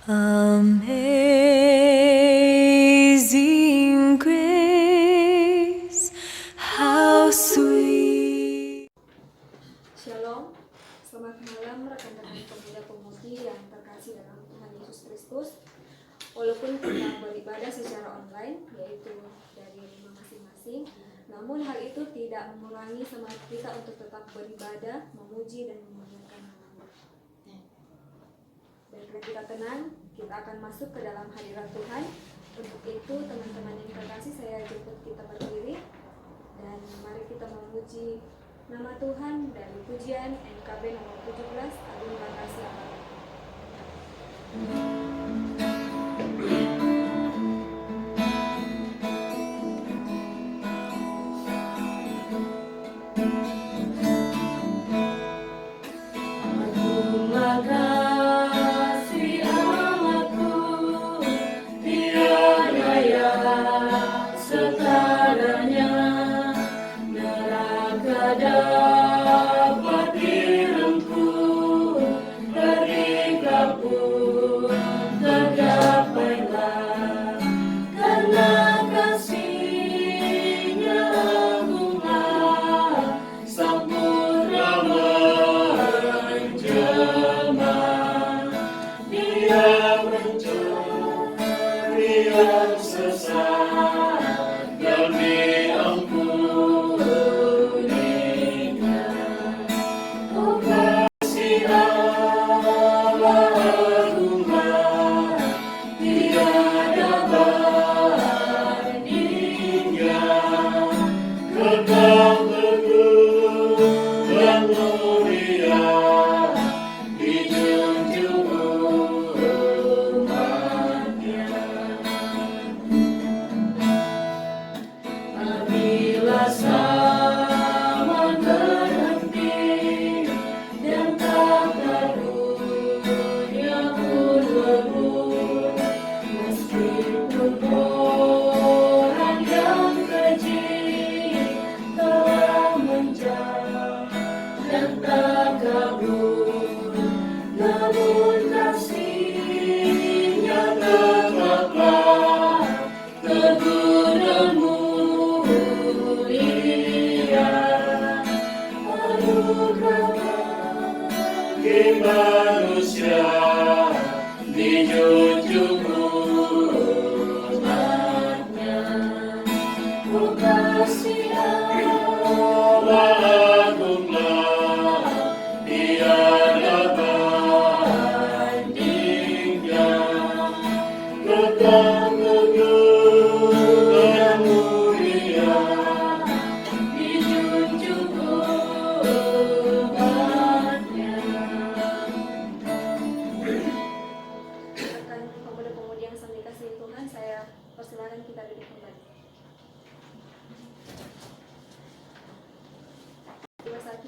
Amazing grace, how sweet. Shalom, selamat malam rekan-rekan pemuda-pemudi yang terkasih dalam Tuhan Yesus Kristus. Walaupun kita beribadah secara online, yaitu dari rumah masing-masing, namun hal itu tidak mengurangi semangat kita untuk tetap beribadah, memuji dan memuliakan nama. Baiklah, kita tenang, kita akan masuk ke dalam hadirat Tuhan. Untuk itu, teman-teman yang terkasih, saya jemput kita berdiri dan mari kita memuji nama Tuhan dari pujian NKB nomor 17, Agung Makasih Allah.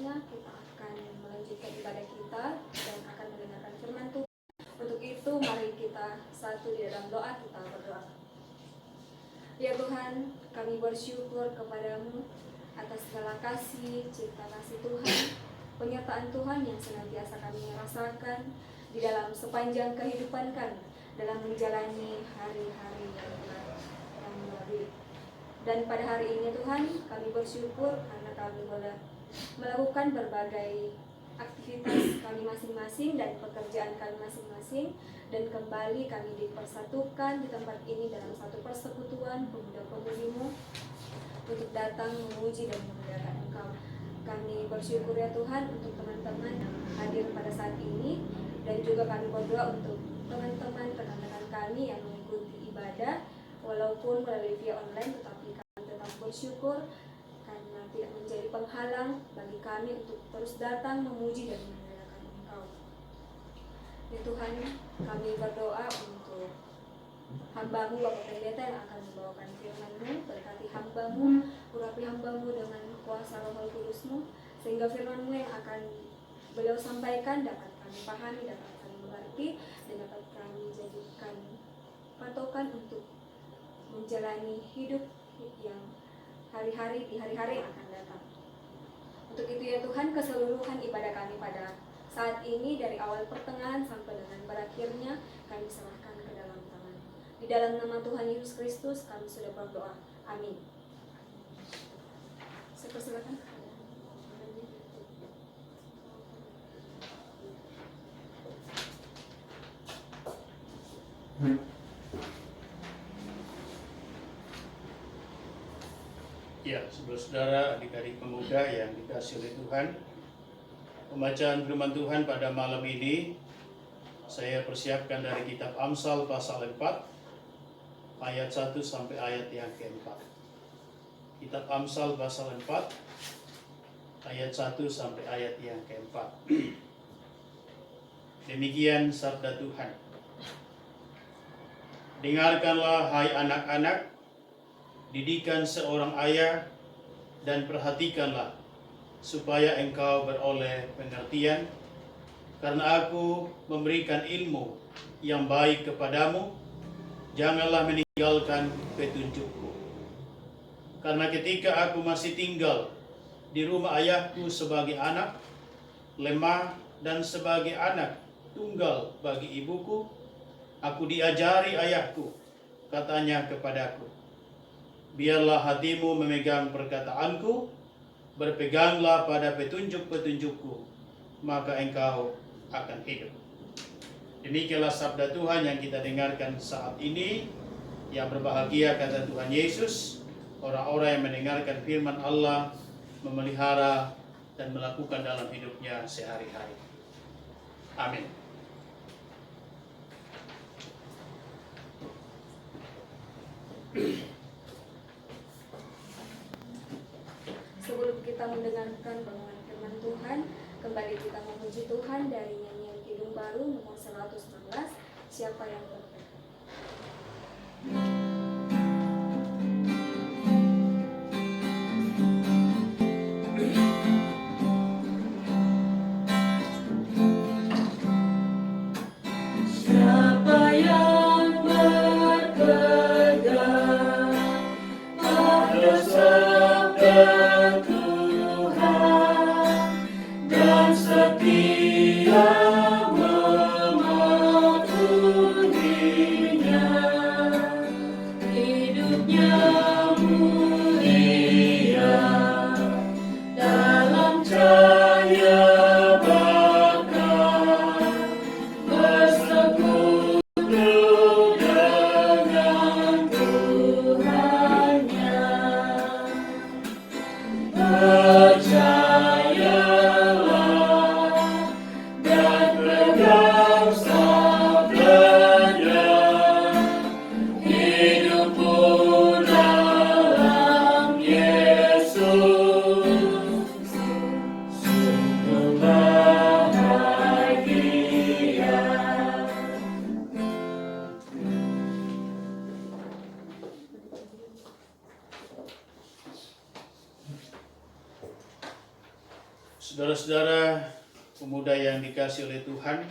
Kita akan melanjutkan ibadah kita dan akan mendengarkan firman Tuhan. Untuk itu mari kita satu di dalam doa, kita berdoa. Ya Tuhan, kami bersyukur kepadamu atas segala kasih, cipta kasih Tuhan, penyertaan Tuhan yang senantiasa kami rasakan di dalam sepanjang kehidupan kami dalam menjalani hari-hari yang melalui. Dan pada hari ini Tuhan, kami bersyukur karena kami boleh melakukan berbagai aktivitas kami masing-masing dan pekerjaan kami masing-masing, dan kembali kami dipersatukan di tempat ini dalam satu persekutuan pemuda-pemudimu untuk datang memuji dan memuliakan Engkau. Kami bersyukur ya Tuhan untuk teman-teman yang hadir pada saat ini, dan juga kami berdoa untuk teman-teman rekan-rekan kami yang mengikuti ibadah walaupun melalui via online, tetapi kami tetap bersyukur karena tidak menjadi penghalang bagi kami untuk terus datang memuji dan memuliakan Engkau. Ya Tuhan, kami berdoa untuk hamba-Mu Bapak Pendeta yang akan membawakan firman-Mu. Berkati hamba-Mu, urapi hamba-Mu dengan kuasa Roh Kudus-Mu, sehingga firman-Mu yang akan beliau sampaikan dapat kami pahami, dapat kami mengerti, dan dapat kami jadikan patokan untuk menjalani hidup yang hari-hari yang akan datang. Untuk itu ya Tuhan, keseluruhan ibadah kami pada saat ini dari awal pertengahan sampai dengan berakhirnya, kami serahkan ke dalam tangan. Di dalam nama Tuhan Yesus Kristus kami sudah berdoa. Amin. Saya persilakan. Ya, saudara-saudara, adik-adik pemuda yang dikasihi oleh Tuhan, pembacaan firman Tuhan pada malam ini saya persiapkan dari kitab Amsal pasal 4 ayat 1 sampai ayat yang keempat. Kitab Amsal pasal 4 ayat 1 sampai ayat yang keempat. Demikian sabda Tuhan. Dengarkanlah hai anak-anak, didikan seorang ayah dan perhatikanlah supaya engkau beroleh pengertian, karena aku memberikan ilmu yang baik kepadamu. Janganlah meninggalkan petunjukku. Karena ketika aku masih tinggal di rumah ayahku sebagai anak, lemah dan sebagai anak tunggal bagi ibuku, aku diajari ayahku, katanya kepadaku, biarlah hatimu memegang perkataanku, berpeganglah pada petunjuk-petunjukku, maka engkau akan hidup. Demikianlah sabda Tuhan yang kita dengarkan saat ini. Yang berbahagia, kata Tuhan Yesus, orang-orang yang mendengarkan firman Allah, memelihara dan melakukan dalam hidupnya sehari-hari. Amin. Sebelum kita mendengarkan pengajaran firman Tuhan, kembali kita memuji Tuhan dari nyanyian Kidung Baru nomor 116, Siapa yang Bertekad. Siapa yang berpegang pada sabda Tuhan dan setia mematuhinya, hidupnya mulia dalam cahaya bakar, bersekutu dengan Tuhannya. Percayalah dan pegang sabdanya, hidupmu dalam Yesus sungguh bahagia. Saudara-saudara pemuda yang dikasihi oleh Tuhan,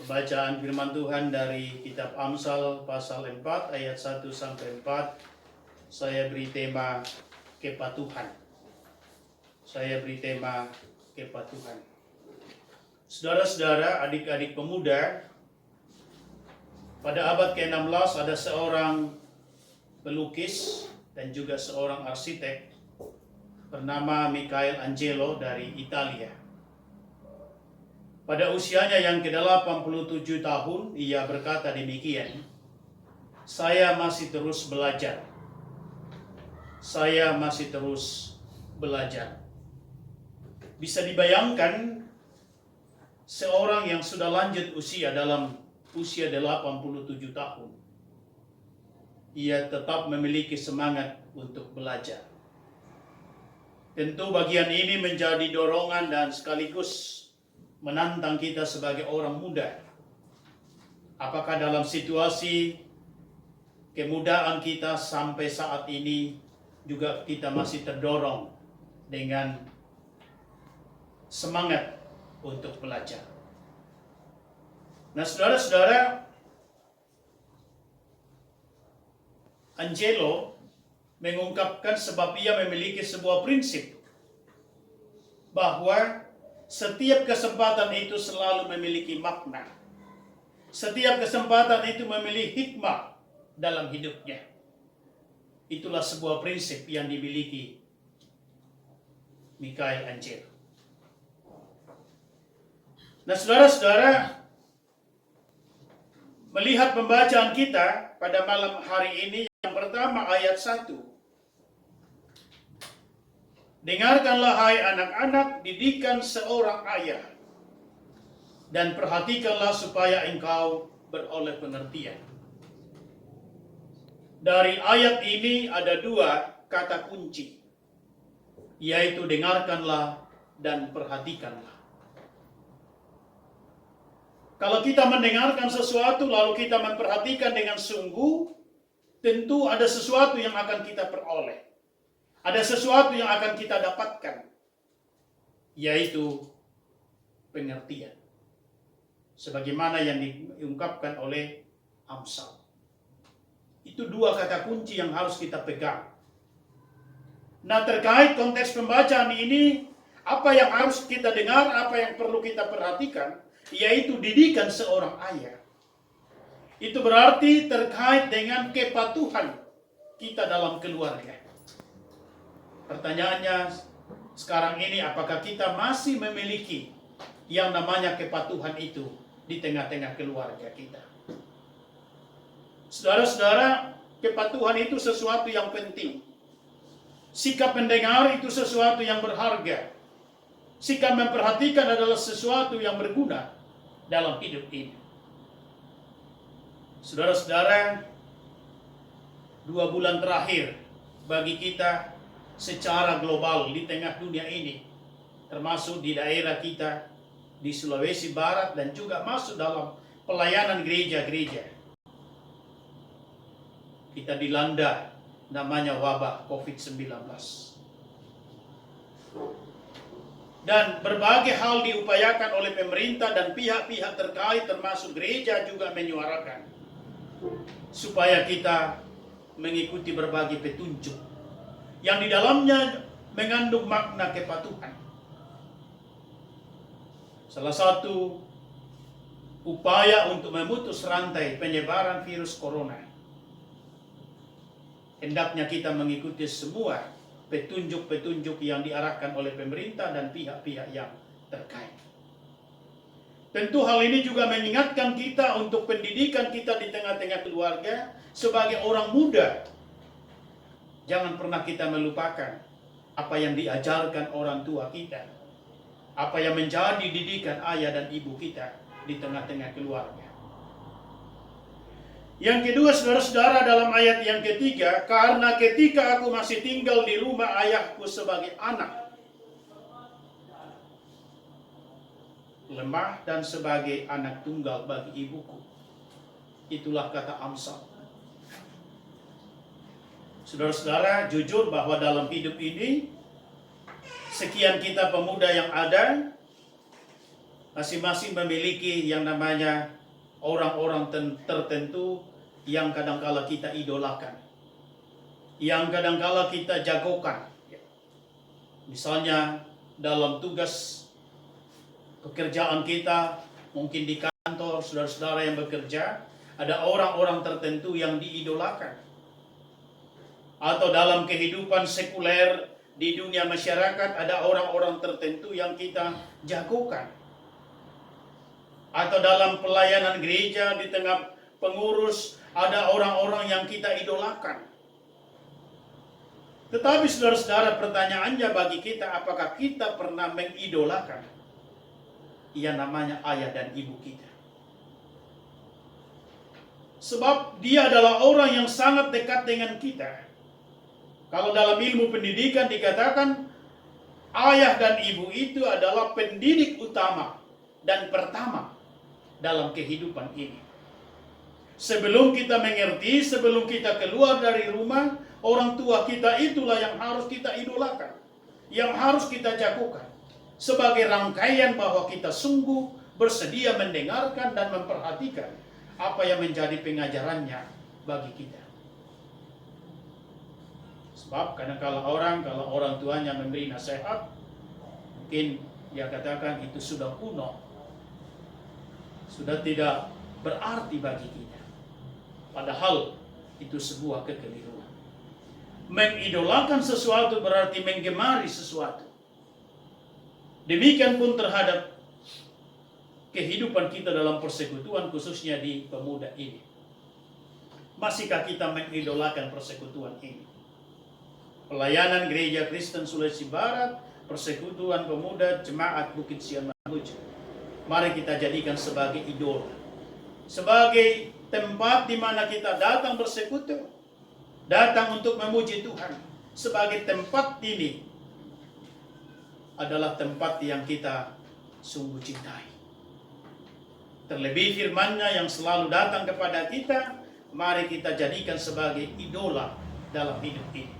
pembacaan firman Tuhan dari kitab Amsal pasal 4 ayat 1 sampai 4, saya beri tema kepatuhan. Saya beri tema kepatuhan. Saudara-saudara, adik-adik pemuda, pada abad ke-16 ada seorang pelukis dan juga seorang arsitek bernama Michelangelo dari Italia. Pada usianya yang ke-87 tahun, ia berkata demikian, saya masih terus belajar. Saya masih terus belajar. Bisa dibayangkan seorang yang sudah lanjut usia dalam usia 87 tahun. Ia tetap memiliki semangat untuk belajar. Tentu bagian ini menjadi dorongan dan sekaligus menantang kita sebagai orang muda. Apakah dalam situasi kemudaan kita sampai saat ini juga kita masih terdorong dengan semangat untuk belajar? Nah, saudara-saudara, Angelo mengungkapkan sebab ia memiliki sebuah prinsip bahwa setiap kesempatan itu selalu memiliki makna. setiap kesempatan itu memilih hikmah dalam hidupnya. Itulah sebuah prinsip yang dimiliki Mikael Angelo. Nah, saudara-saudara, melihat pembacaan kita pada malam hari ini, yang pertama ayat 1. Dengarkanlah hai anak-anak didikan seorang ayah, dan perhatikanlah supaya engkau beroleh pengertian. Dari ayat ini ada dua kata kunci, yaitu dengarkanlah dan perhatikanlah. Kalau kita mendengarkan sesuatu lalu kita memperhatikan dengan sungguh, tentu ada sesuatu yang akan kita peroleh. Ada sesuatu yang akan kita dapatkan, yaitu pengertian. Sebagaimana yang diungkapkan oleh Amsal. Itu dua kata kunci yang harus kita pegang. Nah, terkait konteks pembacaan ini, apa yang harus kita dengar, apa yang perlu kita perhatikan, yaitu didikan seorang ayah. Itu berarti terkait dengan kepatuhan kita dalam keluarga. Pertanyaannya sekarang ini, apakah kita masih memiliki yang namanya kepatuhan itu di tengah-tengah keluarga kita? Saudara-saudara, kepatuhan itu sesuatu yang penting. Sikap mendengar itu sesuatu yang berharga. Sikap memperhatikan adalah sesuatu yang berguna dalam hidup ini. Saudara-saudara, 2 bulan terakhir bagi kita secara global di tengah dunia ini, termasuk di daerah kita, di Sulawesi Barat dan juga masuk dalam pelayanan gereja-gereja. Kita dilanda namanya wabah COVID-19. Dan berbagai hal diupayakan oleh pemerintah dan pihak-pihak terkait termasuk gereja juga menyuarakan supaya kita mengikuti berbagai petunjuk yang di dalamnya mengandung makna kepatuhan. Salah satu upaya untuk memutus rantai penyebaran virus corona, hendaknya kita mengikuti semua petunjuk-petunjuk yang diarahkan oleh pemerintah dan pihak-pihak yang terkait. Tentu hal ini juga mengingatkan kita untuk pendidikan kita di tengah-tengah keluarga sebagai orang muda. Jangan pernah kita melupakan apa yang diajarkan orang tua kita, apa yang menjadi didikan ayah dan ibu kita di tengah-tengah keluarga. Yang kedua, saudara-saudara, dalam ayat yang ketiga, karena ketika aku masih tinggal di rumah ayahku sebagai anak, lemah dan sebagai anak tunggal bagi ibuku. Itulah kata Amsal. Saudara-saudara, jujur bahwa dalam hidup ini, sekian kita pemuda yang ada, masing-masing memiliki yang namanya orang-orang tertentu yang kadangkala kita idolakan, yang kadangkala kita jagokan. Misalnya dalam tugas pekerjaan kita, mungkin di kantor, saudara-saudara yang bekerja, ada orang-orang tertentu yang diidolakan. Atau dalam kehidupan sekuler di dunia masyarakat, ada orang-orang tertentu yang kita jagokan. Atau dalam pelayanan gereja di tengah pengurus, ada orang-orang yang kita idolakan. Tetapi saudara-saudara, pertanyaannya bagi kita, apakah kita pernah mengidolakan yang namanya ayah dan ibu kita? Sebab dia adalah orang yang sangat dekat dengan kita. Kalau dalam ilmu pendidikan dikatakan, ayah dan ibu itu adalah pendidik utama dan pertama dalam kehidupan ini. Sebelum kita mengerti, sebelum kita keluar dari rumah, orang tua kita itulah yang harus kita idolakan, yang harus kita jagokan, sebagai rangkaian bahwa kita sungguh bersedia mendengarkan dan memperhatikan apa yang menjadi pengajarannya bagi kita. Sebab kadang-kala kalau orang tuanya memberi nasihat, mungkin dia katakan itu sudah kuno, sudah tidak berarti bagi kita. Padahal itu sebuah kekeliruan. Mengidolakan sesuatu berarti menggemari sesuatu. Demikian pun terhadap kehidupan kita dalam persekutuan, khususnya di pemuda ini. Masihkah kita mengidolakan persekutuan ini? Pelayanan Gereja Kristen Sulawesi Barat, persekutuan pemuda Jemaat Bukit Sian Mamuju, mari kita jadikan sebagai idola, sebagai tempat di mana kita datang bersekutu, datang untuk memuji Tuhan. Sebagai tempat ini adalah tempat yang kita sungguh cintai. Terlebih firman-Nya yang selalu datang kepada kita, mari kita jadikan sebagai idola dalam hidup ini.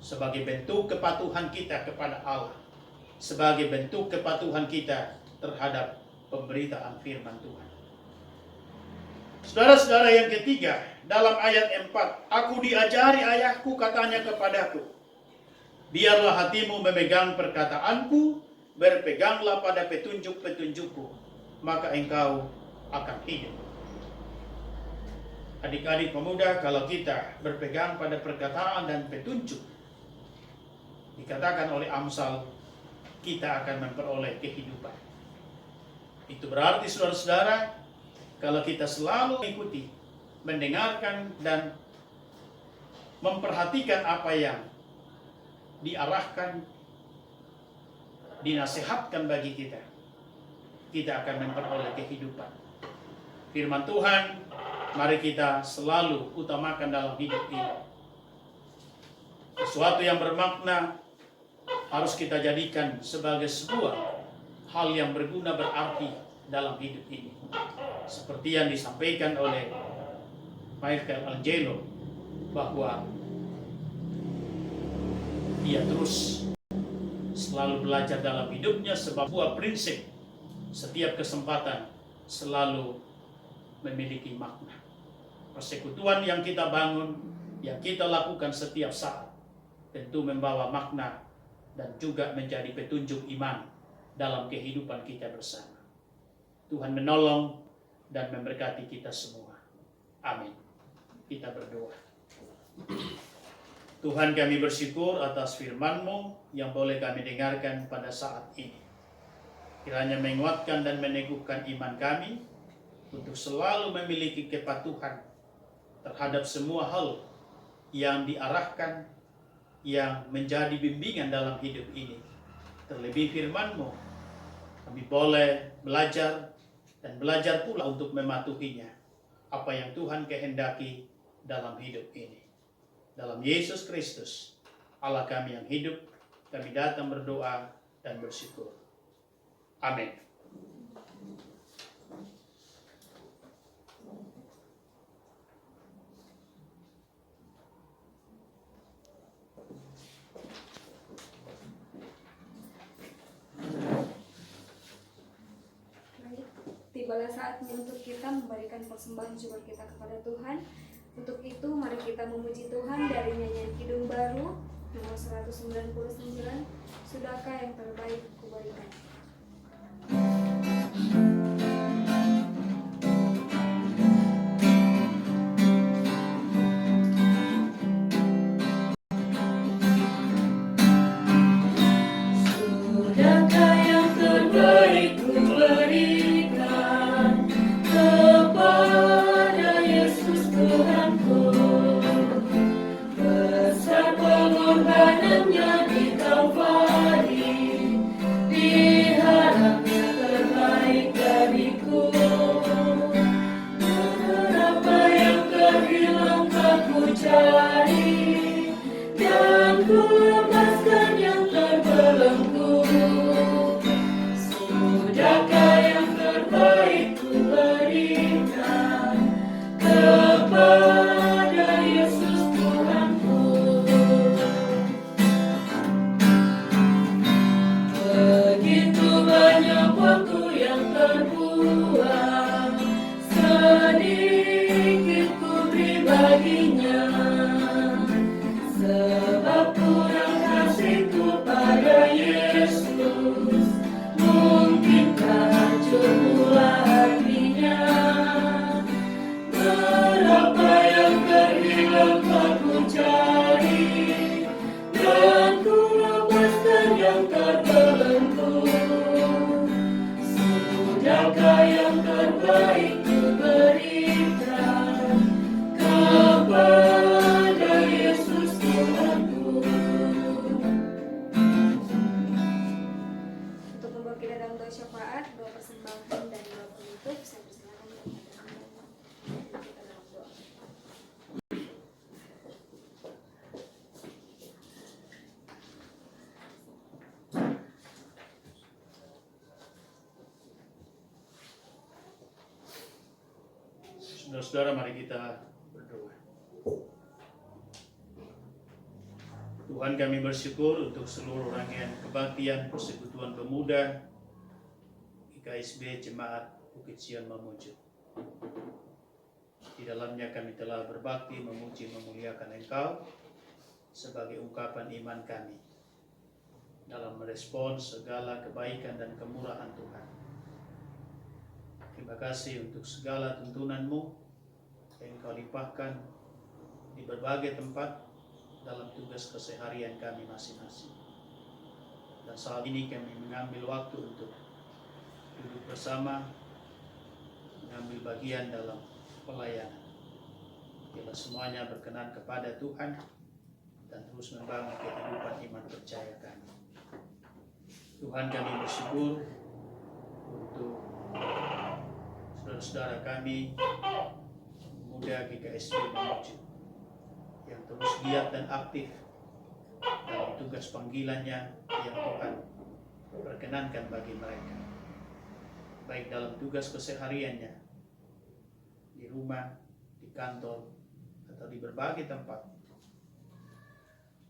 Sebagai bentuk kepatuhan kita kepada Allah, sebagai bentuk kepatuhan kita terhadap pemberitaan firman Tuhan. Saudara-saudara, yang ketiga, dalam ayat 4, aku diajari ayahku, katanya kepadaku, biarlah hatimu memegang perkataanku, berpeganglah pada petunjuk-petunjukku, maka engkau akan hidup. Adik-adik pemuda, kalau kita berpegang pada perkataan dan petunjuk, dikatakan oleh Amsal, kita akan memperoleh kehidupan. Itu berarti saudara-saudara, kalau kita selalu mengikuti, mendengarkan dan memperhatikan apa yang diarahkan, dinasihatkan bagi kita, kita akan memperoleh kehidupan. Firman Tuhan, mari kita selalu utamakan dalam hidup ini. Sesuatu yang bermakna harus kita jadikan sebagai sebuah hal yang berguna, berarti dalam hidup ini. Seperti yang disampaikan oleh Michael Angelo, bahwa dia terus selalu belajar dalam hidupnya, sebab sebuah prinsip setiap kesempatan selalu memiliki makna. Persekutuan yang kita bangun, yang kita lakukan setiap saat, tentu membawa makna dan juga menjadi petunjuk iman dalam kehidupan kita bersama. Tuhan menolong dan memberkati kita semua. Amin. Kita berdoa. Tuhan, kami bersyukur atas firman-Mu yang boleh kami dengarkan pada saat ini. Kiranya menguatkan dan meneguhkan iman kami untuk selalu memiliki kepatuhan terhadap semua hal yang diarahkan, yang menjadi bimbingan dalam hidup ini. Terlebih firman-Mu, kami boleh belajar dan belajar pula untuk mematuhinya, apa yang Tuhan kehendaki dalam hidup ini. Dalam Yesus Kristus, Allah kami yang hidup, kami datang berdoa dan bersyukur. Amin. Tibalah saatnya untuk kita memberikan persembahan syukur kita kepada Tuhan. Untuk itu, mari kita memuji Tuhan dari nyanyian Kidung Baru nomor 199, Sudahkah yang terbaik kuberikan. Sudahkah yang terbaik ku berikan kepada Yesus Tuhanku, besar pengorbanannya di Kalvari, di terbaik ku berikan kepada Yesus Tuhanku. Untuk membawa kita dalam doa syafaat, doa persembahan dan doa penutup, saya persilakan kita dalam doa. Saudara-saudara, mari kita berdoa. Tuhan, kami bersyukur untuk seluruh rangkaian kebaktian Persekutuan Pemuda IKSB Jemaat Bukit Sion Mamuju. Di dalamnya kami telah berbakti, memuji, memuliakan Engkau sebagai ungkapan iman kami dalam merespons segala kebaikan dan kemurahan Tuhan. Terima kasih untuk segala tuntunan-Mu yang Engkau limpahkan di berbagai tempat dalam tugas keseharian kami masing-masing. Dan saat ini kami mengambil waktu untuk duduk bersama, mengambil bagian dalam pelayanan. Bila semuanya berkenan kepada Tuhan dan terus membangun kehidupan iman percaya kami. Tuhan, kami bersyukur untuk saudara-saudara kami muda GKSB Mamuju yang terus giat dan aktif dalam tugas panggilannya yang Tuhan perkenankan bagi mereka, baik dalam tugas kesehariannya di rumah, di kantor, atau di berbagai tempat.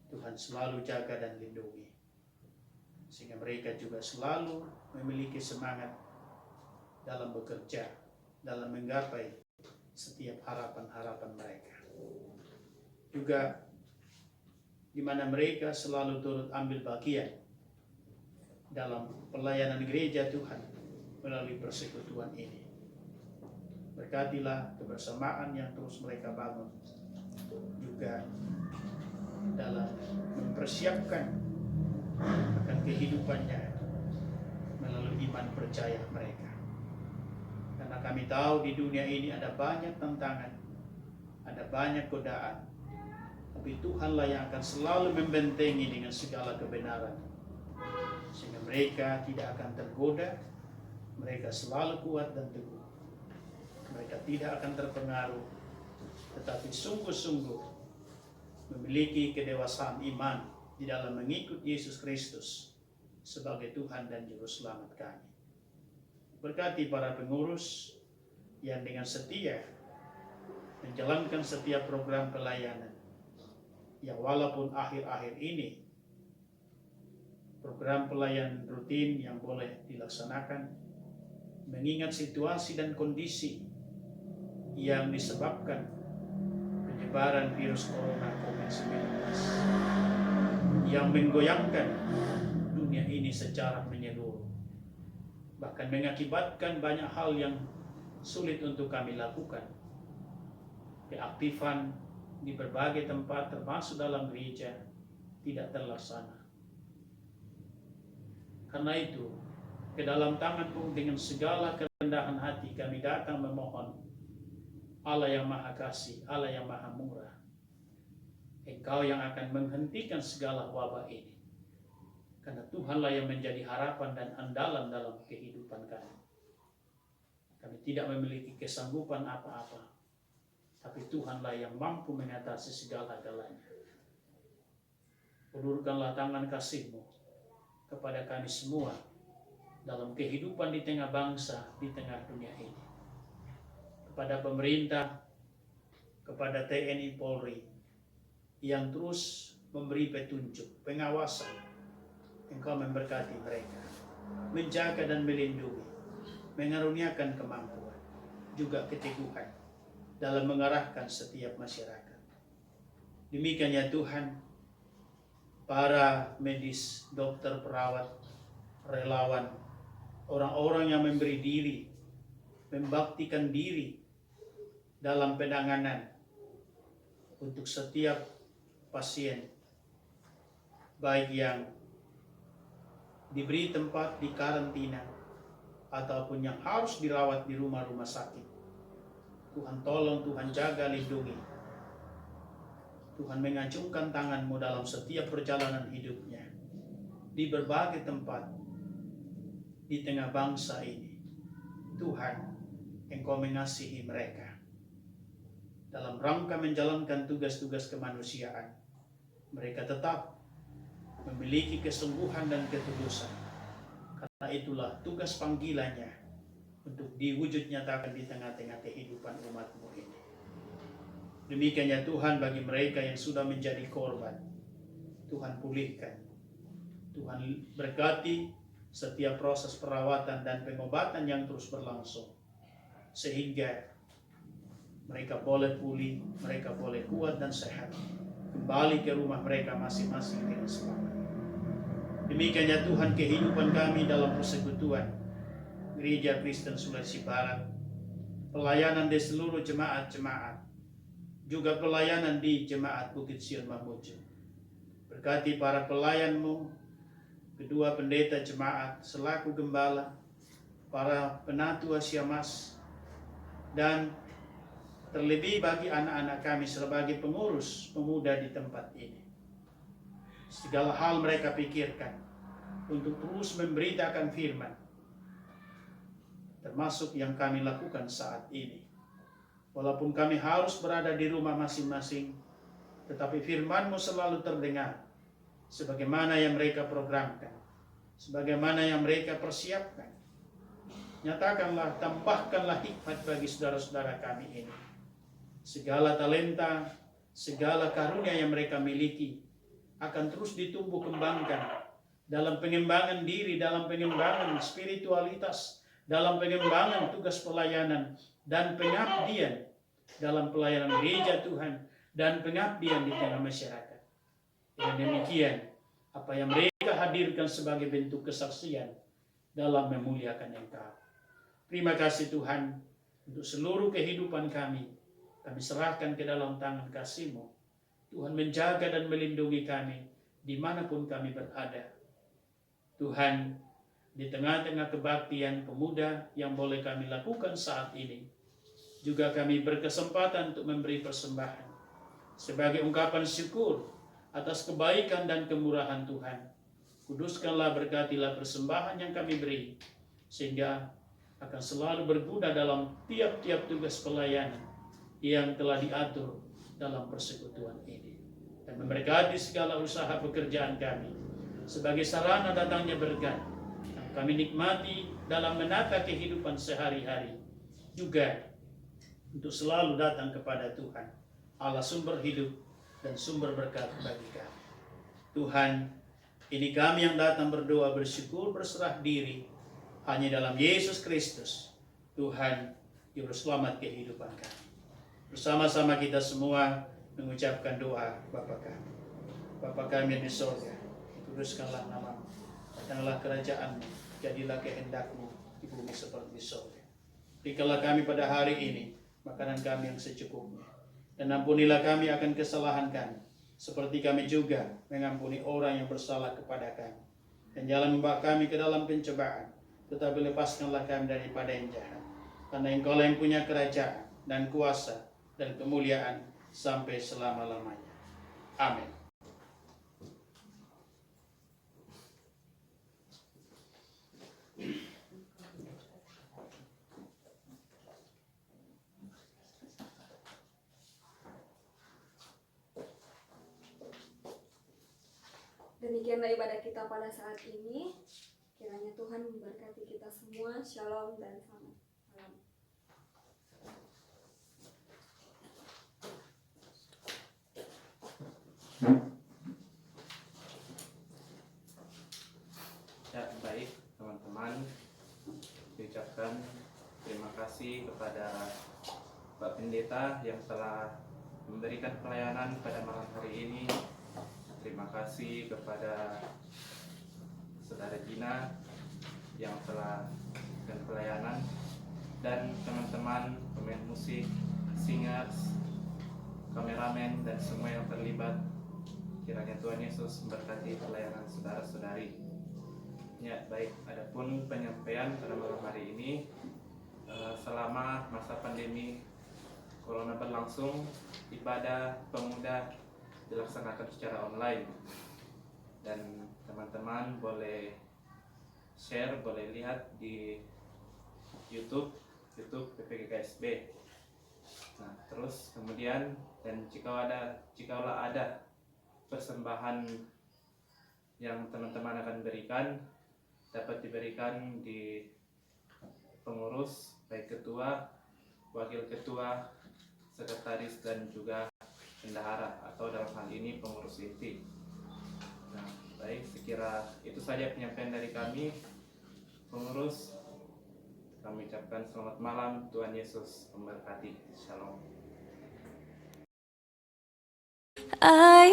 Tuhan selalu jaga dan lindungi, sehingga mereka juga selalu memiliki semangat dalam bekerja, dalam menggapai setiap harapan-harapan mereka. Juga di mana mereka selalu turut ambil bagian dalam pelayanan gereja Tuhan melalui persekutuan ini. Berkatilah kebersamaan yang terus mereka bangun, juga dalam mempersiapkan akan kehidupannya melalui iman percaya mereka. Karena kami tahu di dunia ini ada banyak tantangan, ada banyak godaan, tapi Tuhanlah yang akan selalu membentengi dengan segala kebenaran, sehingga mereka tidak akan tergoda. Mereka selalu kuat dan teguh. Mereka tidak akan terpengaruh, tetapi sungguh-sungguh memiliki kedewasaan iman di dalam mengikut Yesus Kristus sebagai Tuhan dan Juru Selamat kami. Berkati para pengurus yang dengan setia menjalankan setiap program pelayanan, yang walaupun akhir-akhir ini program pelayanan rutin yang boleh dilaksanakan mengingat situasi dan kondisi yang disebabkan penyebaran virus corona COVID-19 yang menggoyangkan dunia ini secara menyeluruh, bahkan mengakibatkan banyak hal yang sulit untuk kami lakukan. Keaktifan di berbagai tempat termasuk dalam gereja tidak terlaksana. Karena itu, ke dalam tangan-Mu dengan segala kerendahan hati kami datang memohon, Allah yang Maha Kasih, Allah yang Maha Murah, Engkau yang akan menghentikan segala wabah ini. Karena Tuhanlah yang menjadi harapan dan andalan dalam kehidupan kami. Kami tidak memiliki kesanggupan apa-apa, tapi Tuhanlah yang mampu mengatasi segala-galanya. Ulurkanlah tangan kasih-Mu kepada kami semua dalam kehidupan di tengah bangsa, di tengah dunia ini. Kepada pemerintah, kepada TNI Polri, yang terus memberi petunjuk, pengawasan. Engkau memberkati mereka, menjaga dan melindungi, mengaruniakan kemampuan, juga keteguhan dalam mengarahkan setiap masyarakat. Demikian ya Tuhan, para medis, dokter, perawat, relawan, orang-orang yang memberi diri, membaktikan diri dalam penanganan untuk setiap pasien, baik yang diberi tempat di karantina ataupun yang harus dirawat di rumah-rumah sakit. Tuhan tolong, Tuhan jaga, lindungi. Tuhan mengacungkan tangan-Mu dalam setiap perjalanan hidupnya. Di berbagai tempat, di tengah bangsa ini. Tuhan, Engkau mengasihi mereka. Dalam rangka menjalankan tugas-tugas kemanusiaan, mereka tetap memiliki kesungguhan dan ketulusan. Karena itulah tugas panggilannya untuk diwujud nyatakan di tengah-tengah kehidupan umat-Mu ini. Demikian ya Tuhan, bagi mereka yang sudah menjadi korban, Tuhan pulihkan. Tuhan berkati setiap proses perawatan dan pengobatan yang terus berlangsung. Sehingga mereka boleh pulih, mereka boleh kuat dan sehat. Kembali ke rumah mereka masing-masing dengan selamat. Demikian ya Tuhan, kehidupan kami dalam persekutuan Gereja Kristen Sulawesi Barat, pelayanan di seluruh jemaat-jemaat, juga pelayanan di Jemaat Bukit Sion Mamuju. Berkati para pelayan-Mu, kedua pendeta jemaat selaku gembala, para penatua Siamas, dan terlebih bagi anak-anak kami sebagai pengurus pemuda di tempat ini. Segala hal mereka pikirkan untuk terus memberitakan firman, termasuk yang kami lakukan saat ini. Walaupun kami harus berada di rumah masing-masing, tetapi firman-Mu selalu terdengar, sebagaimana yang mereka programkan, sebagaimana yang mereka persiapkan. Nyatakanlah, tambahkanlah hikmat bagi saudara-saudara kami ini. Segala talenta, segala karunia yang mereka miliki akan terus ditumbuh kembangkan dalam pengembangan diri, dalam pengembangan spiritualitas, dalam pengembangan tugas pelayanan dan pengabdian dalam pelayanan gereja Tuhan dan pengabdian di tengah masyarakat. Dengan demikian, apa yang mereka hadirkan sebagai bentuk kesaksian dalam memuliakan Engkau. Terima kasih Tuhan untuk seluruh kehidupan kami. Kami serahkan ke dalam tangan kasih-Mu. Tuhan menjaga dan melindungi kami dimanapun kami berada. Tuhan, di tengah-tengah kebaktian pemuda yang boleh kami lakukan saat ini, juga kami berkesempatan untuk memberi persembahan sebagai ungkapan syukur atas kebaikan dan kemurahan Tuhan. Kuduskanlah, berkatilah persembahan yang kami beri, sehingga akan selalu berguna dalam tiap-tiap tugas pelayanan yang telah diatur dalam persekutuan ini. Dan memberkati segala usaha pekerjaan kami sebagai sarana datangnya berkat yang kami nikmati dalam menata kehidupan sehari-hari, juga untuk selalu datang kepada Tuhan, Allah sumber hidup dan sumber berkat bagi kami. Tuhan, ini kami yang datang berdoa, bersyukur, berserah diri hanya dalam Yesus Kristus, Tuhan, Juru Selamat kehidupan kami. Bersama-sama kita semua mengucapkan doa Bapa kami. Bapa kami di surga, kuduskanlah nama-Mu, datanglah kerajaan-Mu, jadilah kehendak-Mu di bumi seperti di surga. Berikanlah kami pada hari ini makanan kami yang secukupnya, dan ampunilah kami akan kesalahan kami, seperti kami juga mengampuni orang yang bersalah kepada kami. Dan jangan membawa kami ke dalam pencobaan, tetapi lepaskanlah kami daripada yang jahat. Karena Engkau yang punya kerajaan dan kuasa dan kemuliaan sampai selama-lamanya. Amin. Demikianlah ibadah kita pada saat ini. Kiranya Tuhan memberkati kita semua. Shalom dan selamat malam. Ya, baik teman-teman, diucapkan terima kasih kepada Pak Pendeta yang telah memberikan pelayanan pada malam hari ini. Terima kasih kepada Saudara Gina yang telah memberikan pelayanan, dan teman-teman pemain musik, singers, kameramen, dan semua yang terlibat. Kiranya Tuhan Yesus memberkati pelayanan saudara-saudari. Ya, baik. Adapun penyampaian pada malam hari ini, selama masa pandemi Corona berlangsung, ibadah pemuda dilaksanakan secara online. Dan teman-teman boleh share, boleh lihat di YouTube PPGKSB. Nah, terus kemudian dan jikalau ada persembahan yang teman-teman akan berikan, dapat diberikan di pengurus, baik ketua, wakil ketua, sekretaris, dan juga bendahara, atau dalam hal ini pengurus inti. Nah, baik, sekira itu saja penyampaian dari kami, pengurus. Kami ucapkan selamat malam, Tuhan Yesus memberkati. Shalom. I